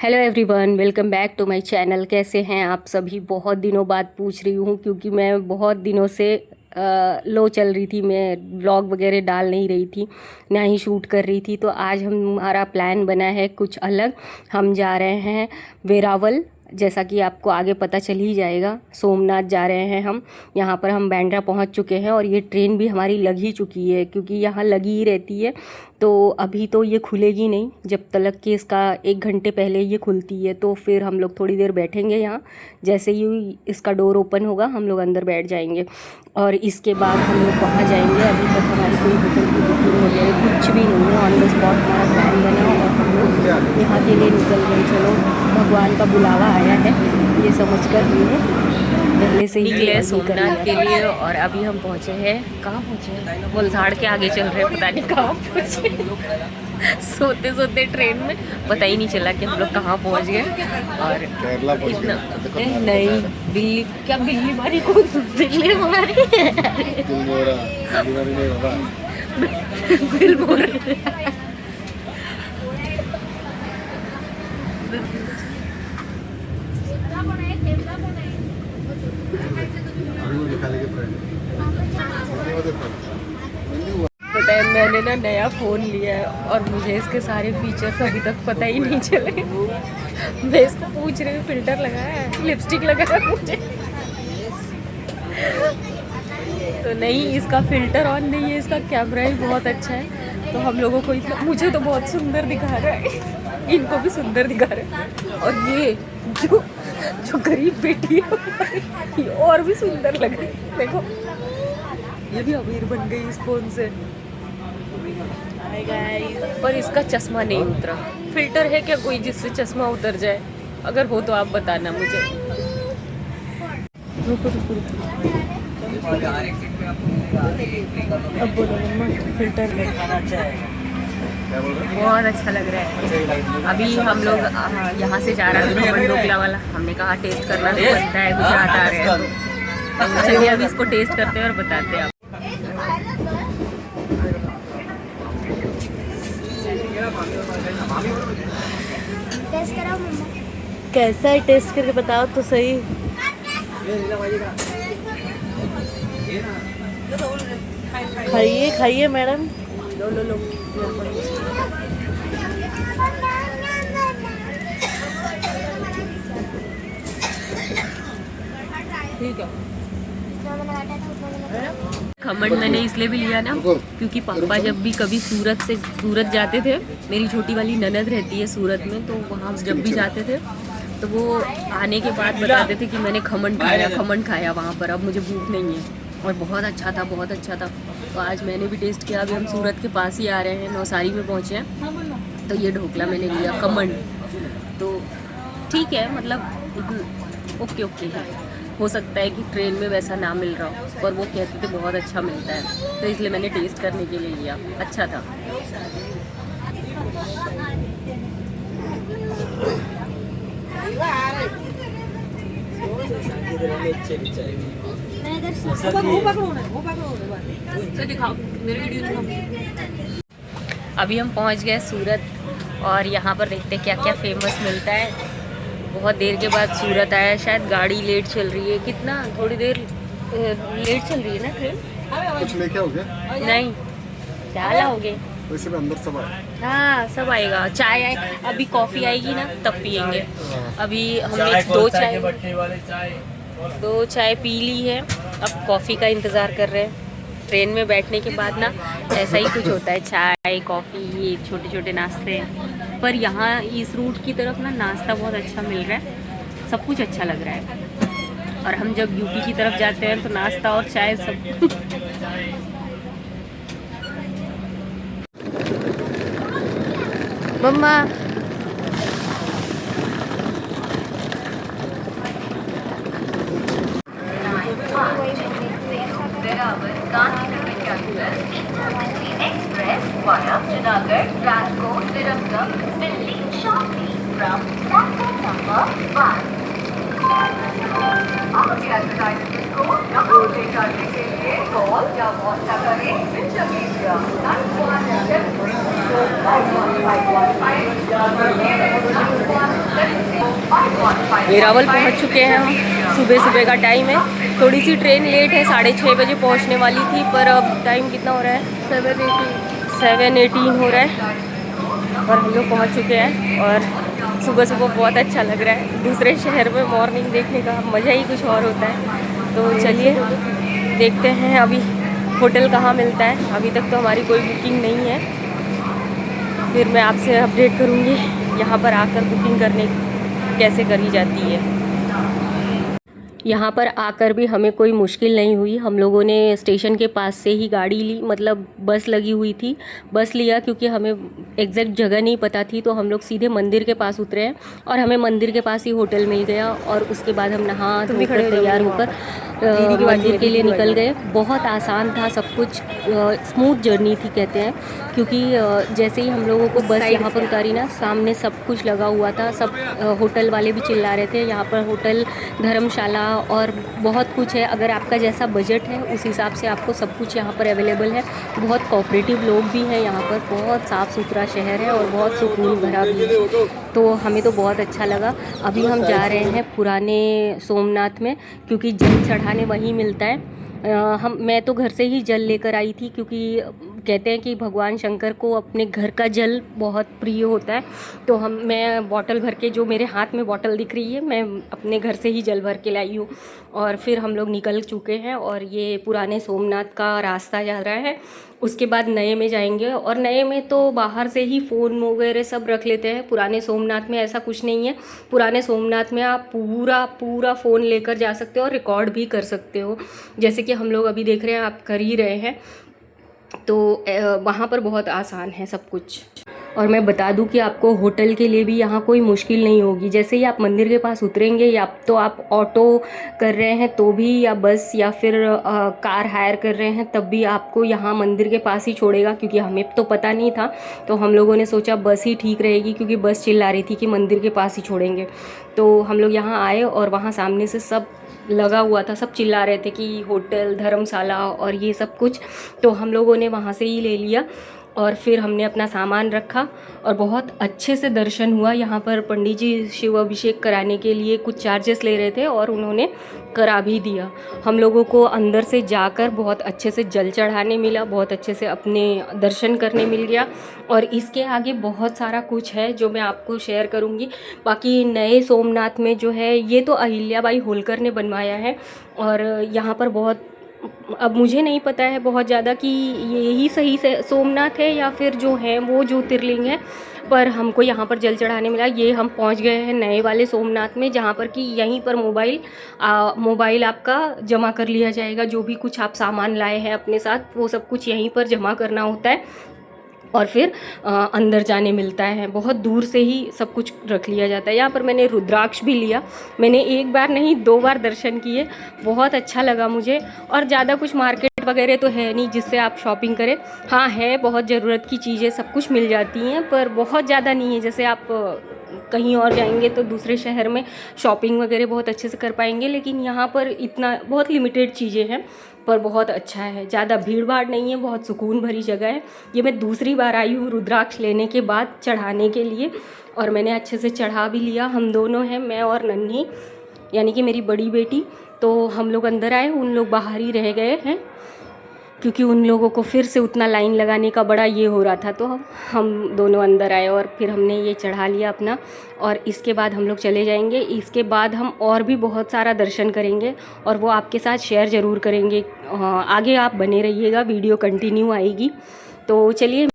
Hello everyone, welcome back to my channel. कैसे हैं आप सभी? बहुत दिनों बाद पूछ रही हूँ क्योंकि मैं बहुत दिनों से लो चल रही थी। मैं व्लॉग वगैरह डाल नहीं रही थी, ना ही शूट कर रही थी। तो आज हमारा प्लान बना है कुछ अलग। हम जा रहे हैं वेरावल, जैसा कि आपको आगे पता चल ही जाएगा। सोमनाथ जा रहे हैं हम। यहाँ पर हम बांद्रा पहुँच चुके हैं और ये ट्रेन भी हमारी लग ही चुकी है क्योंकि यहाँ लगी ही रहती है। तो अभी तो ये खुलेगी नहीं जब तक कि इसका 1 घंटे पहले ये खुलती है। तो फिर हम लोग थोड़ी देर बैठेंगे यहाँ। जैसे ही इसका डोर ओपन होगा हम लोग अंदर बैठ जाएंगे और इसके बाद हम लोग वहाँ जाएंगे। अभी तक हमारी कोई होटल की बुकिंग वगैरह कुछ भी नहीं है। ऑन द स्पॉट हमारा प्लान बना और हम लोग यहाँ के लिए निकल गए। चलो, भगवान का बुलावा आया है, ये समझ कर हमने पहले से ही निकले सोमनाथ के लिए। और अभी हम पहुँचे हैं, कहाँ पहुँचे हैं? वलसाड़ के आगे चल रहे हैं, पता नहीं कहाँ पहुँचे। सोते सोते ट्रेन में पता ही नहीं चला कि हम लोग कहाँ पहुँच गए। और इतना नहीं, बिल्ली क्या बिल्ली मारी? कौन सी बिल्ली मारी? बिल बोल पता है, मैंने ना नया फ़ोन लिया है और मुझे इसके सारे फीचर्स अभी तक पता ही नहीं चले। मैं इसको पूछ रही हूँ, फिल्टर लगाया है, लिपस्टिक लगाया है मुझे तो नहीं, इसका फ़िल्टर ऑन नहीं है, इसका कैमरा ही बहुत अच्छा है। तो हम लोगों को इतना, मुझे तो बहुत सुंदर दिखा रहा है, इनको भी सुंदर दिखा रहा है। और ये जो जो गरीब बेटी है ये और भी सुंदर लग रही है। देखो, ये भी अमीर बन गई इस फोन से। पर इसका चश्मा नहीं उतरा। फिल्टर है क्या कोई जिससे चश्मा उतर जाए? अगर हो तो आप बताना मुझे। रुको रुको रुको, अब बोलो मम्मा, फिल्टर बहुत अच्छा लग रहा है। अभी हम लोग यहाँ से जा रहे हैं खमन ढोकला वाला। हमने कहा टेस्ट करना तो बनता है, गुजरात आ रहे हैं तो चलिए अभी इसको टेस्ट करते हैं और बताते हैं। टेस्ट कराओ मम्मा। कैसा है, टेस्ट करके बताओ तो सही। खाइए खाइए मैडम। लो लो लो, ठीक है। खमन मैंने इसलिए भी लिया ना क्योंकि पापा जब भी कभी सूरत जाते थे, मेरी छोटी वाली ननद रहती है सूरत में, तो वहाँ जब भी जाते थे तो वो आने के बाद बताते थे कि मैंने खमन खाया वहाँ पर। अब मुझे भूख नहीं है और बहुत अच्छा था, बहुत अच्छा था। तो आज मैंने भी टेस्ट किया। अभी हम सूरत के पास ही आ रहे हैं, नौसारी में पहुँचे हैं। तो ये ढोकला मैंने लिया खमन, तो ठीक है, मतलब ओके ओके है। हो सकता है कि ट्रेन में वैसा ना मिल रहा हो, पर वो कहते थे बहुत अच्छा मिलता है, तो इसलिए मैंने टेस्ट करने के लिए लिया। अच्छा था। अभी हम पहुंच गए सूरत और यहाँ पर देखते क्या क्या फेमस मिलता है। बहुत देर के बाद सूरत आया, शायद गाड़ी लेट चल रही है। कितना, थोड़ी देर लेट चल रही है ना ट्रेन। कुछ लेके आओगे? नहीं, क्या लाओगे? वैसे में अंदर सब आए। हाँ, सब आएगा। चाय आए, अभी कॉफ़ी आएगी ना तब पियेंगे। अभी हमने दो चाय पी ली है, अब कॉफ़ी का इंतज़ार कर रहे हैं। ट्रेन में बैठने के बाद ना ऐसा ही कुछ होता है, चाय कॉफ़ी, ये छोटे छोटे नाश्ते। पर यहाँ इस रूट की तरफ ना नाश्ता बहुत अच्छा मिल रहा है, सब कुछ अच्छा लग रहा है। और हम जब यूपी की तरफ जाते हैं तो नाश्ता और चाय सब मम्मा Express via Junagadh, Rajkot, Viramgam will leave shortly from platform number 1. आपके एडवर्टाइजमेंट को डाउनलोड करने के लिए कॉल या व्हाट्सएप करें विंचमीडिया 917515 9175 वेरावल पहुंच चुके हैं हम। सुबह सुबह का टाइम है, थोड़ी सी ट्रेन लेट है, 6:30 बजे पहुंचने वाली थी, पर अब टाइम कितना हो रहा है, 7:18 हो रहा है और हम लोग पहुंच चुके हैं। और सुबह सुबह बहुत अच्छा लग रहा है, दूसरे शहर में मॉर्निंग देखने का मज़ा ही कुछ और होता है। तो चलिए देखते हैं अभी होटल कहाँ मिलता है। अभी तक तो हमारी कोई बुकिंग नहीं है, फिर मैं आपसे अपडेट करूँगी यहाँ पर आकर बुकिंग करने कैसे करी जाती है। यहाँ पर आकर भी हमें कोई मुश्किल नहीं हुई। हम लोगों ने स्टेशन के पास से ही गाड़ी ली, मतलब बस लगी हुई थी, बस लिया क्योंकि हमें एग्जैक्ट जगह नहीं पता थी। तो हम लोग सीधे मंदिर के पास उतरे हैं और हमें मंदिर के पास ही होटल मिल गया। और उसके बाद हम नहा धोकर तैयार होकर मंदिर के लिए निकल गए। बहुत आसान था सब कुछ, स्मूथ जर्नी थी कहते हैं, क्योंकि जैसे ही हम लोगों को बस यहाँ पर उतारी ना, सामने सब कुछ लगा हुआ था। सब होटल वाले भी चिल्ला रहे थे, यहाँ पर होटल, धर्मशाला और बहुत कुछ है। अगर आपका जैसा बजट है उस हिसाब से आपको सब कुछ यहाँ पर अवेलेबल है। बहुत कोऑपरेटिव लोग भी हैं यहाँ पर, बहुत साफ़ सुथरा शहर है और बहुत सुकून भरा भी है। तो हमें तो बहुत अच्छा लगा। अभी हम जा रहे हैं पुराने सोमनाथ में, क्योंकि जल चढ़ाने वहीं मिलता है। मैं तो घर से ही जल लेकर आई थी, क्योंकि कहते हैं कि भगवान शंकर को अपने घर का जल बहुत प्रिय होता है। तो मैं बॉटल भर के, जो मेरे हाथ में बॉटल दिख रही है, मैं अपने घर से ही जल भर के लाई हूँ। और फिर हम लोग निकल चुके हैं और ये पुराने सोमनाथ का रास्ता जा रहा है। उसके बाद नए में जाएंगे, और नए में तो बाहर से ही फ़ोन वगैरह सब रख लेते हैं। पुराने सोमनाथ में ऐसा कुछ नहीं है। पुराने सोमनाथ में आप पूरा फ़ोन लेकर जा सकते हो और रिकॉर्ड भी कर सकते हो, जैसे कि हम लोग अभी देख रहे हैं, आप कर ही रहे हैं। तो वहाँ पर बहुत आसान है सब कुछ। और मैं बता दूं कि आपको होटल के लिए भी यहाँ कोई मुश्किल नहीं होगी। जैसे ही आप मंदिर के पास उतरेंगे, या तो आप ऑटो कर रहे हैं तो भी, या बस, या फिर कार हायर कर रहे हैं तब भी आपको यहाँ मंदिर के पास ही छोड़ेगा। क्योंकि हमें तो पता नहीं था, तो हम लोगों ने सोचा बस ही ठीक रहेगी, क्योंकि बस चिल्ला रही थी कि मंदिर के पास ही छोड़ेंगे। तो हम लोग यहाँ आए और वहाँ सामने से सब लगा हुआ था, सब चिल्ला रहे थे कि होटल, धर्मशाला और ये सब कुछ। तो हम लोगों ने वहाँ से ही ले लिया और फिर हमने अपना सामान रखा और बहुत अच्छे से दर्शन हुआ। यहाँ पर पंडित जी शिव अभिषेक कराने के लिए कुछ चार्जेस ले रहे थे और उन्होंने करा भी दिया। हम लोगों को अंदर से जाकर बहुत अच्छे से जल चढ़ाने मिला, बहुत अच्छे से अपने दर्शन करने मिल गया। और इसके आगे बहुत सारा कुछ है जो मैं आपको शेयर करूँगी। बाकी नए सोमनाथ में जो है, ये तो अहिल्याबाई होलकर ने बनवाया है। और यहाँ पर बहुत, अब मुझे नहीं पता है बहुत ज़्यादा कि यही सही से सोमनाथ है या फिर जो है वो ज्योतिर्लिंग है, पर हमको यहाँ पर जल चढ़ाने मिला। ये हम पहुँच गए हैं नए वाले सोमनाथ में, जहाँ पर कि यहीं पर मोबाइल आपका जमा कर लिया जाएगा। जो भी कुछ आप सामान लाए हैं अपने साथ, वो सब कुछ यहीं पर जमा करना होता है और फिर अंदर जाने मिलता है। बहुत दूर से ही सब कुछ रख लिया जाता है। यहाँ पर मैंने रुद्राक्ष भी लिया। मैंने एक बार नहीं 2 बार दर्शन किए, बहुत अच्छा लगा मुझे। और ज़्यादा कुछ मार्केट वगैरह तो है नहीं जिससे आप शॉपिंग करें। हाँ है, बहुत ज़रूरत की चीज़ें सब कुछ मिल जाती हैं, पर बहुत ज़्यादा नहीं है। जैसे आप कहीं और जाएंगे तो दूसरे शहर में शॉपिंग वगैरह बहुत अच्छे से कर पाएंगे, लेकिन यहाँ पर इतना बहुत लिमिटेड चीज़ें हैं, पर बहुत अच्छा है। ज़्यादा भीड़ भाड़ नहीं है, बहुत सुकून भरी जगह है। ये मैं दूसरी बार आई हूँ रुद्राक्ष लेने के बाद चढ़ाने के लिए, और मैंने अच्छे से चढ़ा भी लिया। हम दोनों हैं, मैं और नन्ही, यानी कि मेरी बड़ी बेटी। तो हम लोग अंदर आए, उन लोग बाहर ही रह गए हैं, क्योंकि उन लोगों को फिर से उतना लाइन लगाने का बड़ा ये हो रहा था। तो हम दोनों अंदर आए और फिर हमने ये चढ़ा लिया अपना, और इसके बाद हम लोग चले जाएंगे। इसके बाद हम और भी बहुत सारा दर्शन करेंगे और वो आपके साथ शेयर ज़रूर करेंगे। आगे आप बने रहिएगा, वीडियो कंटिन्यू आएगी। तो चलिए।